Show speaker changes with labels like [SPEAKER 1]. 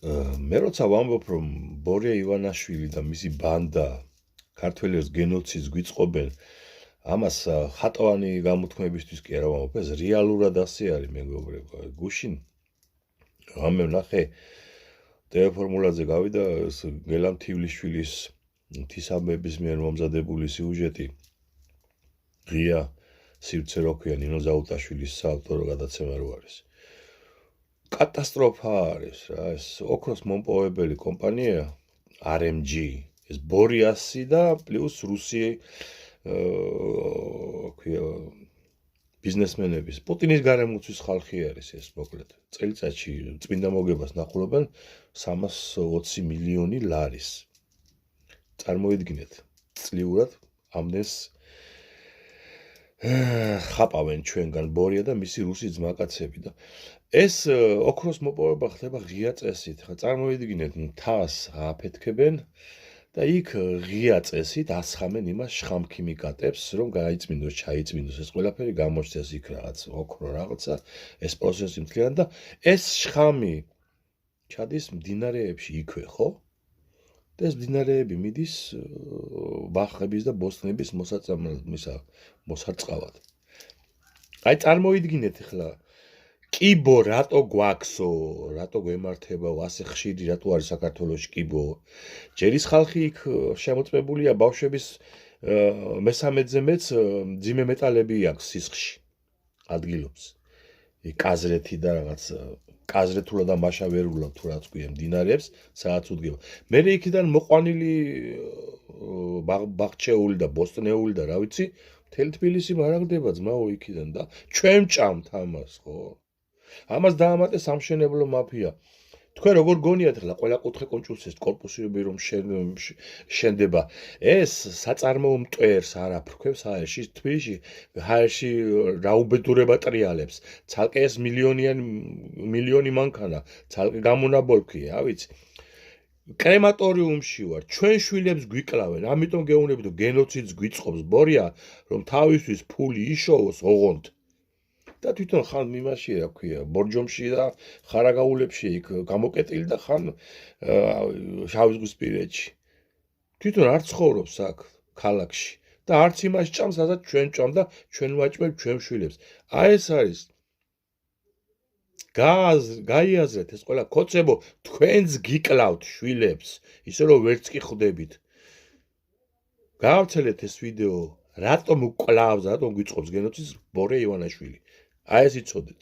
[SPEAKER 1] მე როცა ვამბობ, რომ ბორია ივანაშვილი და მისი ბანდა ქართველებს გენოციდს გვიწყობენ, ამას ხატოვანი გამოთქმებისთვის კი არა ვამბობ, ეს რეალურად ასე არის, მეგობრებო. გუშინ რამე ვნახე TV ფორმულაზე გავიდა გელამ თივლიშვილის თისამების მიერ მომზადებული სიუჟეტი ღია სივრცე რო ქვია ნინო ზაუტაშვილის საავტორო გადაცემა რო არის. კატასტროფა არის რა, ეს ოქროს მომპოვებელი კომპანია RMG, ეს ბორიასი და პლუს რუსი ქვია ბიზნესმენების, პუტინის გარემოცვის ხალხი არის ეს მოკლედ. წელიწადში წმინდა მოგებას ნახულობენ 320 მილიონი ლარის. წარმოიდგინეთ, წლიურად ამდენს ხაპავენ ჩვენგან ბორია და მისი რუსი ძმაკაცები და ეს ოქროს მოპოვება ხდება ღია წესით. ხა წარმოიდგინეთ, მთას აფეთქებენ და იქ ღია წესით ასხამენ იმას შხამქიმიკატებს, რომ გაიწმინდოს, ჩაიწმინდოს ეს ყველაფერი გამოჩნდეს იქ რაღაც ოქრო რაღაცა, ეს პროცესი მთლიანად და ეს შხამი ჩადის მდინარეებში იქვე, ხო? და ეს მდინარეები მიდის ბახების და ბოსტნების მოსარწყავად. აი წარმოიდგინეთ ახლა კიბო რატო გვაქვსო, რატო გვემართება ასე ხშირი, რატო არის საქართველოში კიბო? ჯერის ხალხი იქ შემოწმებულია ბავშვების მესამედზე მეც ძიმე მეტალები აქვს სისხლში ადგილობს. კაზრეთი და რაღაც კაზრეთულა და მაშავერულა თუ რაც ქვია მდინარეებს, სადაც უდგება. მე იქიდან მოყვანილი ბაღჩეული და ბოსტნეული და რა ვიცი, მთელი თბილისი მარაგდება ძმაო იქიდან და ჩვენ ჭამთ ამას, ხო? ამას დაამატე სამშენებლო მაფია. თქვენ როგორ გონიათ ახლა ყველა კუთხე კონჭულს ეს კორპუსები რომ შენდება, ეს საწარმოო მტვერს არ აფრქვევს ჰაერში, თბილისში ჰაერში რა უბედურება ტრიალებს, ცალკე ეს მილიონი მანქანა, ცალკე გამონაბოლქვია, რა ვიცი. კრემატორიუმში ვარ, ჩვენ შვილებს გვიკლავენ, ამიტომ გეუბნებით რომ გენოციდს გვიწყობს ბორია, რომ თავისთვის ფული იშოვოს ოღონდ. და თვითონ ხან იმაში რა ქვია, ბორჯომში და ხარაგაულებში იქ გამოკეტილი და ხან შავიზღვისპირეთში. თვითონ არ ცხოვრობს აქ ქალაქში და არც იმას ჭამს, სადაც ჩვენ ჭამ და ჩვენ ვაჭმევთ ჩვენ შვილებს. აი ეს არის გაიაზრეთ ეს ყველა ქოცებო, თქვენც გიკლავთ შვილებს, ისე რომ ვერც კი ხვდებით. გაავრცელეთ ეს ვიდეო, რატომ უკლავს, რატომ გვიწყობს გენოციდს ბორია ივანაშვილი. აი ეს იცოდეთ.